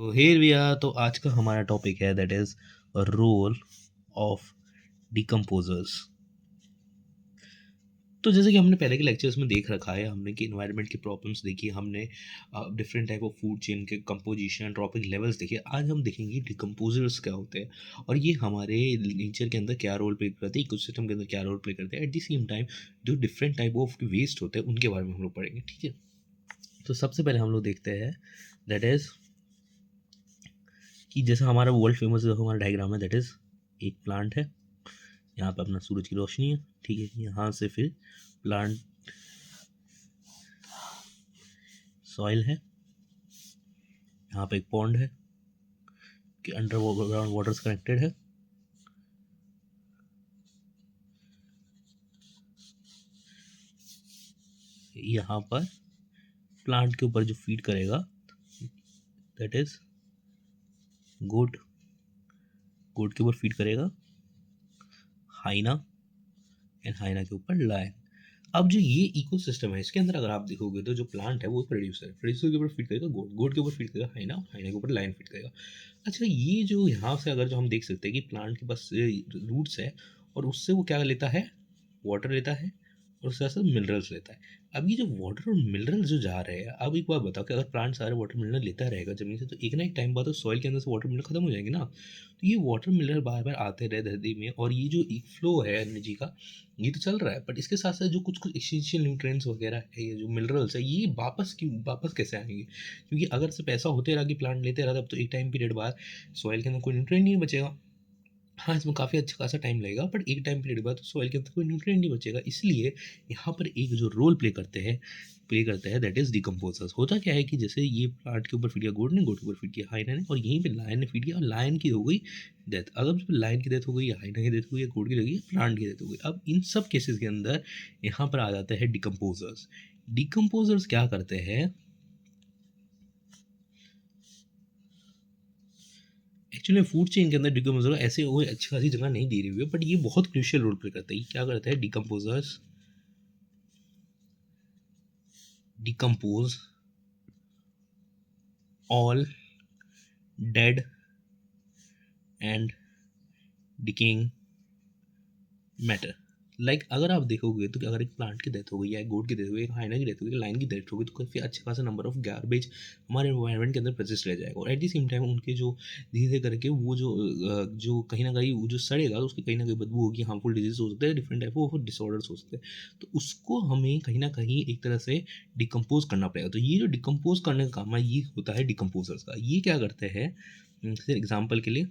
तो here we are। तो आज का हमारा टॉपिक है that is role of decomposers. तो जैसे कि हमने पहले के लेक्चर्स में देख रखा है, हमने कि इन्वायरमेंट की प्रॉब्लम्स देखी, हमने different type of food chain के कंपोजिशन ट्रॉपिक लेवल्स देखे। आज हम देखेंगे डिकम्पोजर्स क्या होते हैं और ये हमारे नेचर के अंदर क्या रोल प्ले करते हैं, इकोसिस्टम के अंदर क्या रोल प्ले करते हैं। एट द सेम टाइम जो डिफरेंट टाइप ऑफ वेस्ट होते हैं उनके बारे में हम लोग पढ़ेंगे, ठीक है। तो सबसे पहले हम लोग देखते हैं दैट इज कि जैसा हमारा वर्ल्ड फेमस हमारा डायग्राम है, दैट इज एक प्लांट है। यहाँ पे अपना सूरज की रोशनी है, ठीक है। यहाँ से फिर प्लांट सॉइल है, यहाँ पे एक पॉन्ड है कि अंडर ग्राउंड वाटर कनेक्टेड है। यहाँ पर प्लांट के ऊपर जो फीड करेगा दैट इज गोट। गोट के ऊपर फीड करेगा हाइना, एंड हाइना के ऊपर लायन। अब जो ये इकोसिस्टम है इसके अंदर अगर आप देखोगे तो जो प्लांट है वो प्रोड्यूसर है, प्रोड्यूसर के ऊपर फीड करेगा गोट, गोट के ऊपर फीड करेगा हाइना, हाइना के ऊपर लायन फीड करेगा। अच्छा, ये जो यहाँ से अगर जो हम देख सकते हैं कि प्लांट के पास रूट्स है और उससे वो क्या लेता है, वाटर लेता है और उसके साथ मिनरल्स लेता है। अब ये जो वाटर और मिनरल्स जो जा रहे हैं, अब एक बात बताओ कि अगर प्लांट सारे वाटर मिनरल लेता रहेगा जमीन से तो एक ना एक टाइम बाद तो सॉइल के अंदर से वाटर मिनरल खत्म हो जाएंगे ना। तो ये वाटर मिनरल बार बार आते रहे धरती में और ये जो एक फ्लो है एनर्जी का ये तो चल रहा है, बट इसके साथ साथ जो कुछ कुछ एसेंशियल न्यूट्रिएंट्स वगैरह है, ये जो मिनरल्स है, ये वापस कैसे आएंगे? क्योंकि अगर सिर्फ ऐसा होते रहा कि प्लांट लेते रहा तब तो एक टाइम पीरियड बाद सॉइल के अंदर कोई न्यूट्रिएंट नहीं बचेगा। हाँ, इसमें काफ़ी अच्छा खासा टाइम लगेगा, बट एक टाइम पीरियड बाद तो सॉइल के अंदर कोई न्यूट्रिएंट नहीं बचेगा। इसलिए यहाँ पर एक जो रोल प्ले करते हैं दैट इज डिकम्पोजर्स। होता क्या है कि जैसे ये प्लांट के ऊपर फीड किया गोड ने, गोड के ऊपर फीड किया हाइना ने, और यहीं पे लायन ने फीड किया और लायन की हो गई डेथ। अगर लायन की डेथ हो गई या हाइना की डेथ हो गई या गोड की लगी या प्लांट की डेथ हो गई, अब इन सब केसेस के अंदर यहाँ पर आ जाते हैं डिकम्पोजर्स। डिकम्पोजर्स क्या करते हैं, एक्चुअली फूड चेन के अंदर डिकम्पोजर ऐसे वो अच्छी खासी जगह नहीं दे रही हुई है, बट ये बहुत क्रूशियल रोल प्ले करता है। ये क्या करता है, decomposers decompose all dead and decaying matter. Like अगर आप देखोगे तो अगर एक प्लांट की डेथ हो गई या एक गोट की डेथ हो गई, एक हाइना की डेथ हो गई, लाइन की डेथ हो गई, तो काफ़ी अच्छा खासा नंबर ऑफ गार्बेज हमारे एनवायरनमेंट के अंदर प्रेजेंस रह जाएगा। और एट द सेम टाइम उनके जो धीरे धीरे करके वो जो कहीं ना कहीं वो जो सड़ेगा तो उसकी कहीं ना कहीं बदबू होगी, हार्मफुल डिजीज हो सकते हैं, डिफरेंट टाइप ऑफ डिसऑर्डर्स हो सकते हैं। तो उसको हमें कहीं ना कहीं एक तरह से डिकम्पोज करना पड़ेगा। तो ये जो डिकम्पोज करने का काम है ये होता है डिकम्पोजर्स का। ये क्या करते हैं, जैसे एग्जाम्पल के लिए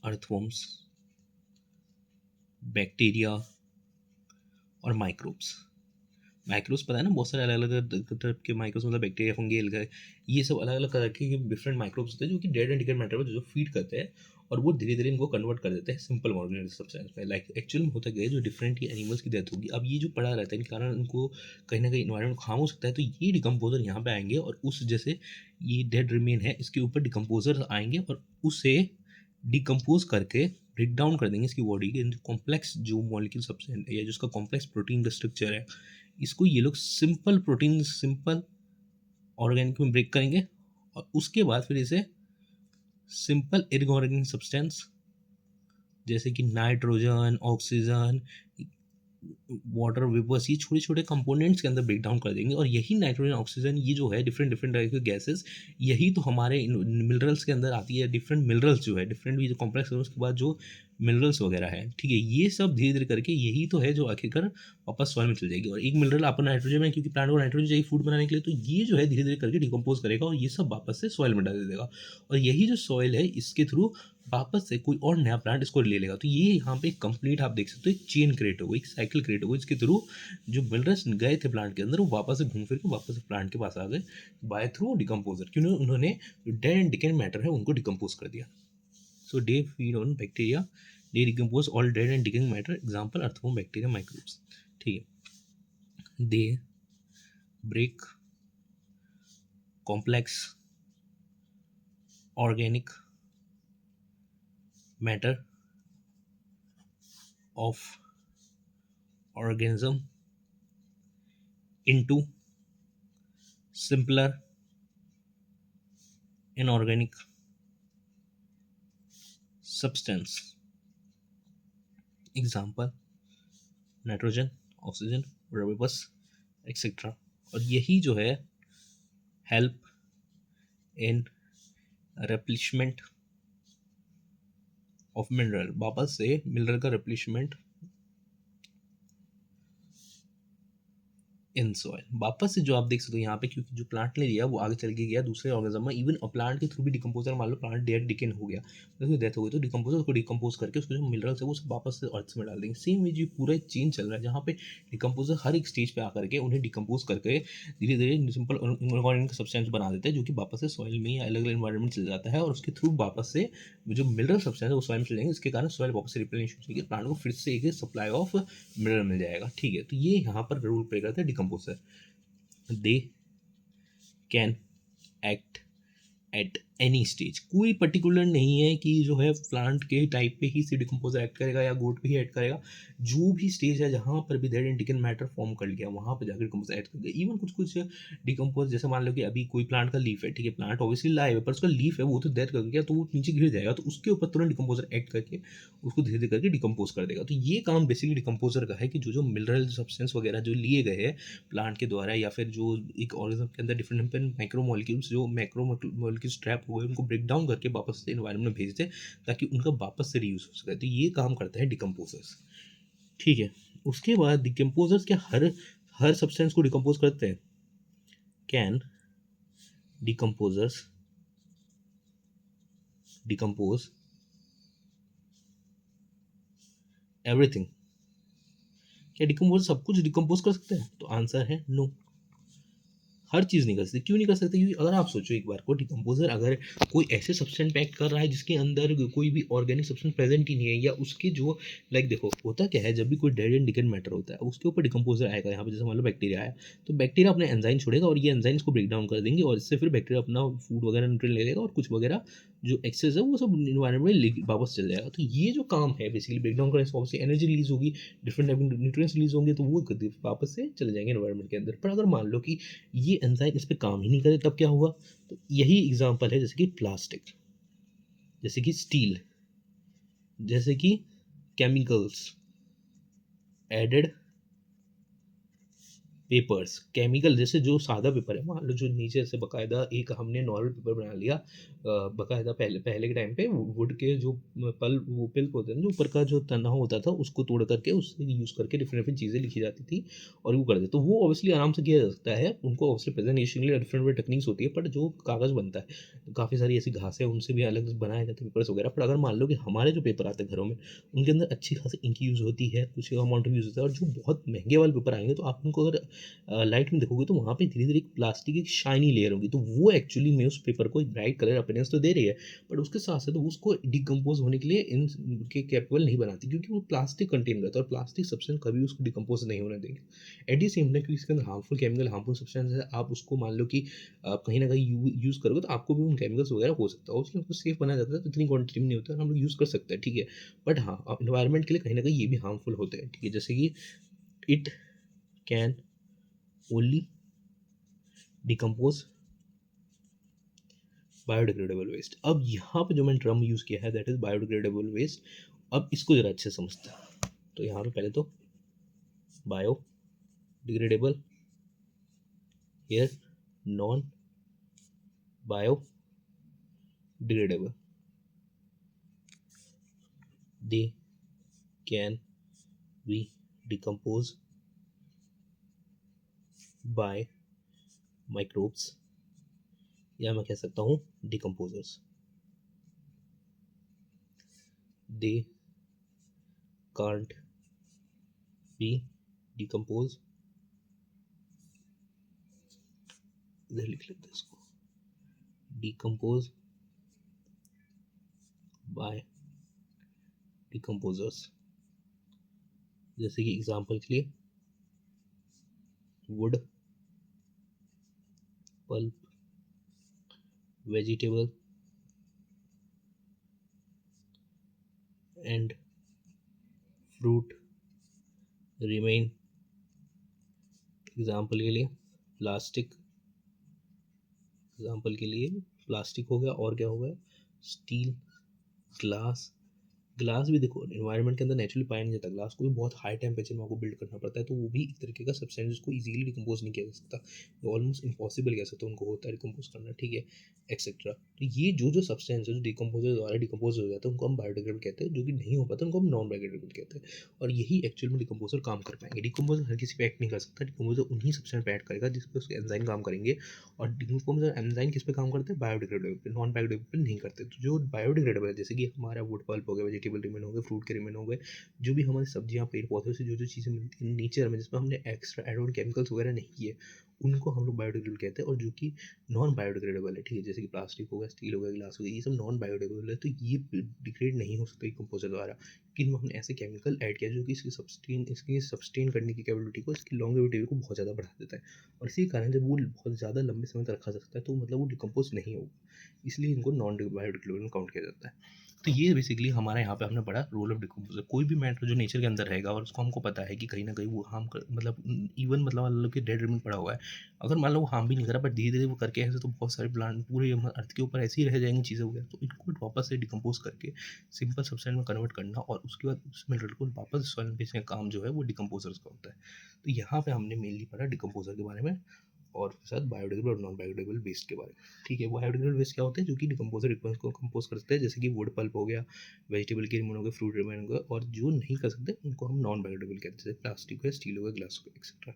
अर्थवॉर्म्स, बैक्टीरिया और माइक्रोब्स। माइक्रोब्स पता है ना, बहुत सारे अलग अलग तरह के माइक्रोब्स, मतलब बैक्टीरिया, फंगी, एल्गाई, ये सब अलग अलग तरह के डिफरेंट माइक्रोब्स होते हैं जो कि डेड एंड डिकेड मैटर में जो फीड करते हैं और वो धीरे धीरे इनको कन्वर्ट कर देते हैं सिंपल ऑर्गेनिक सब्सटेंस में। लाइक एक्चुअली में होता क्या है, जो डिफरेंट एनिमल्स की डेथ होगी, अब ये जो पड़ा रहता है इन कारण उनको कहीं ना कहीं इन्वायरमेंट हार्म हो सकता है, तो ये डिकम्पोजर यहाँ पे आएंगे और उस जैसे ये डेड रिमेन है इसके ऊपर डिकम्पोजर आएंगे और उसे डिकम्पोज करके ब्रेक डाउन कर देंगे इसकी बॉडी के कॉम्प्लेक्स जो मॉलिक्यूल सब्सटेंस है या जो उसका कॉम्प्लेक्स प्रोटीन का स्ट्रक्चर है, इसको ये लोग सिंपल प्रोटीन, सिंपल ऑर्गेनिक में ब्रेक करेंगे और उसके बाद फिर इसे सिंपल इनऑर्गेनिक सब्सटेंस जैसे कि नाइट्रोजन, ऑक्सीजन, वाटर वेपर्स, ये छोटे छोटे कंपोनेंट्स के अंदर ब्रेक डाउन कर देंगे। और यही नाइट्रोजन, ऑक्सीजन, ये जो है डिफरेंट डिफरेंट टाइप के गैसेस, यही तो हमारे मिनरल्स के अंदर आती है। डिफरेंट मिनरल्स जो है डिफरेंट, ये जो कॉम्प्लेक्स है उसके बाद जो मिनरल्स वगैरह है, ठीक है, ये सब धीरे धीरे करके यही तो है जो आखिरकार वापस सॉइल में चल जाएगी। और एक मिनरल आपको नाइट्रोजन में, क्योंकि प्लांट को नाइट्रोजन चाहिए फूड बनाने के लिए, तो ये जो है धीरे धीरे करके डिकम्पोज करेगा और ये सब वापस से सॉइल में डाल देगा। और यही जो सॉइल है इसके थ्रू वापस से कोई और नया प्लांट इसको ले लेगा। तो ये यहाँ पे कंप्लीट आप देख सकते हो एक चेन क्रिएट होगा, एक साइकिल क्रिएट होगा, इसके थ्रू जो मिनरल्स गए थे प्लांट के अंदर वो वापस से घूम फिर के वापस से प्लांट के पास आ गए बाय थ्रू डिकम्पोजर, क्योंकि उन्होंने जो डेड एंड डिकेड मैटर है उनको डिकम्पोज कर दिया। So they feed on bacteria, they decompose all dead and decaying matter, example earthworm, bacteria, microbes, ठीक है। They break complex organic matter of organism into simpler inorganic substance, example nitrogen, oxygen, रबस etcetera. और यही जो है help in replenishment of mineral, वापस से mineral का रिप्लेसमेंट इन सॉइल। वापस से जो आप देख सकते हो यहाँ पे, क्योंकि जो प्लांट ने लिया वो आगे चल के गया दूसरे ऑर्गेनिज्म में, इवन प्लांट के थ्रू भी डिकम्पोजर, मान लो प्लांट डेड डिकेन हो गया, उसकी डेथ हो गई, तो डिकम्पोजर को डिकम्पोज करके उसको जो मिनरल्स है वो सब वापस से अर्थ में डाल देंगे। सेम वे जो पूरा एक चेन चल रहा है जहाँ पे डिकम्पोजर हर एक स्टेज पे आकर के उन्हें डिकम्पोज करके धीरे धीरे सिंपल ऑर्गेनिक सब्सटेंस बना देते हैं, जो कि वापस से सॉइल में या अलग अलग इन्वायरमेंट चल जाता है, और उसके थ्रू वापस से जो मिनरल सब्सटेंस है वो सॉइल में चल जाएंगे, इसके कारण सॉइल वापस से रिप्लेनिश हो जाएगी, प्लांट को फिर से एक सप्लाई ऑफ मिनरल मिल जाएगा। ठीक है, तो ये यहाँ पर रोल प्ले करते हैं decomposer. They can act at any stage, कोई पर्टिकुलर नहीं है कि जो है प्लांट के टाइप पे ही सी डिकम्पोजर एक्ट करेगा या गोट पे ही एक्ट करेगा। जो भी स्टेज है जहाँ पर भी डेड एंड मैटर फॉर्म कर लिया वहाँ पर जाकर डिकम्पोजर एक्ट कर गया। इवन कुछ कुछ डिकम्पोज, जैसे मान लो कि अभी कोई प्लांट का लीफ है, ठीक है, प्लांट ऑब्वियसली लाइव है पर उसका लीफ है वो तो डेथ कर गया, तो वो नीचे गिर जाएगा, तो उसके ऊपर तुरंत डिकम्पोजर एक्ट करके उसको धीरे धीरे करके डिकम्पोज कर देगा। तो ये काम बेसिकली डिकम्पोजर का है कि जो जो मिनरल सब्सटेंस वगैरह जो लिए गए हैं प्लांट के द्वारा, या फिर जो एक ऑर्गेनिज्म के अंदर डिफरेंट डिफरेंट माइक्रोमोलिक्यूल्स जो मैक्रोमोलिक्यूल्स ट्रैप हुए उनको ब्रेक डाउन करके वापस से एनवायरनमेंट में भेज दे ताकि उनका वापस से रीयूज हो सके। तो ये काम करते हैं डिकम्पोजर्स। ठीक है, उसके बाद डिकम्पोजर्स क्या हर हर सब्सटेंस को डिकम्पोज करते हैं? Can decomposers decompose everything? क्या डिकम्पोज सब कुछ डिकम्पोज कर सकते हैं? तो आंसर है नो, हर चीज़ नहीं कर सकते। क्यों नहीं कर सकते? क्योंकि अगर आप सोचो एक बार को, डिकम्पोजर अगर कोई ऐसे सब्सटेंस पैक कर रहा है जिसके अंदर कोई भी ऑर्गेनिक सब्सटेंस प्रेजेंट ही नहीं है, या उसके जो लाइक देखो होता क्या है, जब भी कोई डेड एंड डिकेड मैटर होता है उसके ऊपर डिकम्पोजर आएगा। यहाँ पे जैसे मान लो बैक्टीरिया आया, तो बैक्टीरिया अपने एंजाइम छोड़ेगा और ये एंजाइम्स को ब्रेक डाउन कर देंगे, और इससे फिर बैक्टीरिया अपना फूड वगैरह न्यूट्रिएंट ले लेगा, और कुछ वगैरह जो एक्सेस है वो सब इन्वायरमेंट में वापस चल जाएगा। तो ये जो काम है बेसिकली ब्रेक डाउन करने से वापस एनर्जी रिलीज होगी, डिफरेंट टाइप के न्यूट्रिएंट्स रिलीज होंगे, तो वो वापस से चले जाएंगे एनवायरमेंट के अंदर। पर अगर मान लो कि ये एंजाइम इस पे काम ही नहीं करे तब क्या होगा? तो यही एग्जांपल है जैसे कि प्लास्टिक, जैसे कि स्टील, जैसे कि केमिकल्स, एडेड पेपर्स, केमिकल, जैसे जो सादा पेपर है, मान लो जो नीचे से बकायदा एक हमने नॉर्मल पेपर बना लिया, बकायदा पहले पहले के टाइम पे वुड के जो वो पिल्प होते हैं जो ऊपर का जो तना होता था उसको तोड़ करके उससे यूज़ करके डिफरेंट डिफरेंट चीज़ें लिखी जाती थी और वो कर दे, तो वो ऑब्वियसली आराम से किया जा सकता है, उनको ऑब्वियसली प्रेजेंटेशन के लिए डिफरेंट डिफरेंट टेक्निक्स होती है। बट जो कागज़ बनता है तो काफ़ी सारी ऐसी घासें उनसे भी अलग बनाए जाते हैं पेपर्स वगैरह। पर अगर मान लो कि हमारे जो पेपर आते हैं घरों में उनके अंदर अच्छी खासी इंक यूज़ होती है, कुछ अमाउंट ऑफ यूज़ होता है, और जो बहुत महंगे वाले पेपर आएंगे तो आप उनको अगर लाइट में देखोगे तो वहाँ पे धीरे धीरे एक प्लास्टिक की शाइनी लेयर होगी, तो वो एक्चुअली में उस पेपर को एक ब्राइट कलर अपीयरेंस तो दे रही है, बट उसके साथ साथ उसको डिकम्पोज होने के लिए इनके कैपेबल नहीं बनाती, क्योंकि वो प्लास्टिक कंटेन करता है और प्लास्टिक सब्सटेंस कभी उसको डिकम्पोज नहीं होने देंगे। एट दी सेम टाइम क्योंकि इसके अंदर हार्मफुल केमिकल हार्मफुल सब्सटेंस है, आप उसको मान लो कि आप कहीं ना कहीं यूज़ करोगे तो आपको भी उन केमिकल्स वगैरह हो सकता है, उसलिए उसको सेफ बनाया जाता है, तो इतनी क्वान्टिटी में नहीं होता है, हम लोग यूज़ कर सकते हैं, ठीक है। बट हाँ, इन्वायरमेंट के लिए कहीं ना कहीं ये भी हार्मफुल होते हैं, ठीक है, जैसे कि it can only decompose biodegradable waste. अब यहाँ पे जो मैंने टर्म यूज़ किया है दैट इज बायोडिग्रेडेबल वेस्ट। अब इसको ज़रा अच्छे से समझते हैं, तो यहाँ पे पहले तो biodegradable, here non biodegradable, they can be decompose by microbes, या मैं कह सकता हूँ decomposers. They can't be decompose, इधर लिख लेते हैं इसको, डिकम्पोज बाय डिकम्पोजर्स। जैसे कि एग्जांपल के लिए would, pulp, vegetable and fruit remain. Example के लिए प्लास्टिक, एग्जाम्पल के लिए प्लास्टिक हो गया, और क्या हो गया, स्टील, ग्लास। ग्लास भी देखो एनवायरनमेंट के अंदर नेचुरली पाया नहीं जाता, ग्लास को भी बहुत हाई टेम्परेचर में आपको बिल्ड करना पड़ता है, तो वो भी एक तरीके का सब्सटेंस जिसको इजीली डिकम्पोज नहीं किया जा सकता, ऑलमोस्ट इम्पॉसिबल कह सकते हो उनको होता है डिकम्पोज करना, ठीक है, एक्सेट्रा। तो ये जो जो सब्सटेंस है जो डिकम्पोजर द्वारा डिकम्पोज हो जाता है उनको हम बायोडिग्रेडेबल कहते हैं, जो कि नहीं हो पाता उनको हम नॉन बायोडिग्रेडेबल कहते हैं। और यही एक्चुअल में डिकम्पोजर काम कर पाएंगे। डिकम्पोजर हर किसी पे एक्ट नहीं कर सकता, डिकम्पोजर उन्हीं सब्सटेंस पे एक्ट करेगा जिस पे उसके एंजाइम काम करेंगे। और डिकम्पोजर एंजाइम किस पे काम करते हैं, बायोडिग्रेडेबल पे, नॉन बायोडिग्रेडेबल पे नहीं करते। तो जो बायोडिग्रेडेबल है जैसे कि हमारा वुड पल्प हो गया, वेजिटेबल रिमेन हो गए, फ्रूट के रिमेन हो गए, जो भी हमारी सब्जियां पेड़ पौधों से जो जो चीज़ें मिलती हैं नेचर में जिसमें हमने एक्स्ट्रा एड ऑन केमिकल्स वगैरह नहीं किए, उनको हम लोग बायोडिग्रेडेबल कहते हैं। और जो कि नॉन बायोडिग्रेडेबल है, ठीक है, जैसे कि प्लास्टिक हो गया, स्टील हो गया, ग्लास हो गया, ये सब नॉन बायोडिग्रेडेबल है, तो ये डिग्रेड नहीं हो सकता कंपोजर द्वारा। लेकिन हमने ऐसे केमिकल ऐड किया जो कि इसकी सब्सटेन करने की कैपेबिलिटी को, इसकी लॉन्गेविटी को बहुत ज़्यादा बढ़ा देता है। और इसी कारण जब वो बहुत ज़्यादा लंबे समय तक रखा जा सकता है तो मतलब वो डिकम्पोज नहीं होगा, इसलिए इनको नॉन बायोडिग्रेडेबल काउंट किया जाता है। तो ये बेसिकली हमारे यहाँ पे हमने पढ़ा रोल ऑफ डिकम्पोजर। कोई भी मैटर जो नेचर के अंदर रहेगा और उसको हमको पता है कि कहीं ना कहीं वो हार्म कर, मतलब इवन मतलब मान लो कि डेड रिमेन पड़ा हुआ है, अगर मान लो वो हार्म भी नहीं करा बट धीरे धीरे वो करके ऐसे, तो बहुत सारे प्लांट पूरे अर्थ के ऊपर ऐसे ही रह जाएंगी चीज़ें वगैरह। तो इनको वापस से डिकम्पोज करके सिंपल सब्सटेंस में कन्वर्ट करना और उसके बाद उस मिनरल को वापस सॉइल में भेजने का काम जो है वो डिकम्पोजर्स का होता है। तो यहाँ पे हमने मेनली पढ़ा डिकम्पोजर के बारे में और साथ बायोडिग्रेडेबल और नॉन बायोडिग्रेडेबल वेस्ट के बारे में, ठीक है। बायोडिग्रेडेबल वेस्ट क्या होते हैं, जो कि डिकम्पोजर रिक्वेस्ट को कंपोज करते हैं, जैसे कि वुड पल्प हो गया, वेजिटेबल के रिमेन हो गए, फ्रूट रिमेन हो गए, और जो नहीं कर सकते उनको हम नॉन बायोडिग्रेडेबल कहते हैं, जैसे प्लास्टिक हो, स्टील हो गया, ग्लास हो गया, एक्सेट्रा।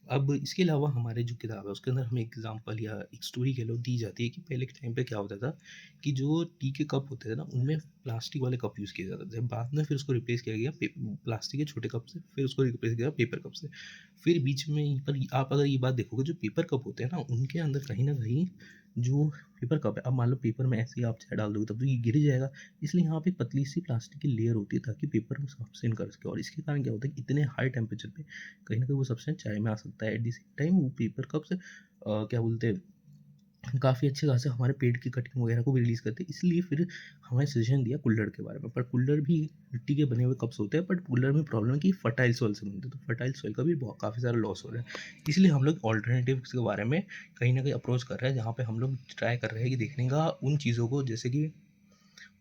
अब इसके अलावा हमारे जो किताब है उसके अंदर हमें एग्जांपल या एक स्टोरी कह लो दी जाती है कि पहले के टाइम पे क्या होता था कि जो टी के कप होते थे ना उनमें प्लास्टिक वाले कप यूज़ किए जाते थे, बाद में फिर उसको रिप्लेस किया गया प्लास्टिक के छोटे कप से, फिर उसको रिप्लेस किया पेपर कप से। फिर बीच में पर आप अगर ये बात देखोगे जो पेपर कप होते हैं ना उनके अंदर कहीं ना कहीं जो पेपर कप है, अब मान लो पेपर में ऐसे ही आप चाय डाल दोगे तब तो ये गिर जाएगा, इसलिए यहाँ पे पतली सी प्लास्टिक की लेयर होती है ताकि पेपर को सस्टेन कर सके। और इसके कारण क्या होता है कि इतने हाई टेम्परेचर पे कहीं ना कहीं वो सब्सटेंस चाय में आ सकता है। एट द सेम टाइम वो पेपर कप्स क्या बोलते हैं काफ़ी अच्छे खासे हमारे पेट की कटिंग वगैरह को भी रिलीज़ करते हैं, इसलिए फिर हमें सजेशन दिया कुल्हड़ के बारे में। पर कुल्हड़ भी मिट्टी के बने हुए कप्स होते हैं, बट कुल्हड़ में प्रॉब्लम है कि फर्टाइल सॉइल से बनते हैं, तो फर्टाइल सॉइल का भी बहुत काफ़ी सारा लॉस हो रहा है। इसलिए हम लोग ऑल्टरनेटिव के बारे में कहीं ना कहीं अप्रोच कर रहे हैं, जहाँ पे हम लोग ट्राई कर रहे हैं कि देखने का उन चीज़ों को, जैसे कि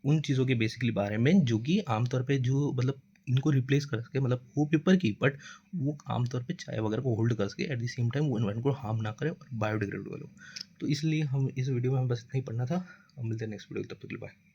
उन चीज़ों के बेसिकली बारे में जो कि आमतौर पे जो मतलब इनको रिप्लेस कर सके, मतलब वो पेपर की, बट वो आमतौर पे चाय वगैरह को होल्ड कर सके, एट द सेम टाइम वो एनवायरनमेंट को हार्म ना करे और बायोडिग्रेडेबल हो। तो इसलिए हम इस वीडियो में हम बस इतना ही पढ़ना था। हम मिलते हैं नेक्स्ट वीडियो, तब तक के लिए बाय।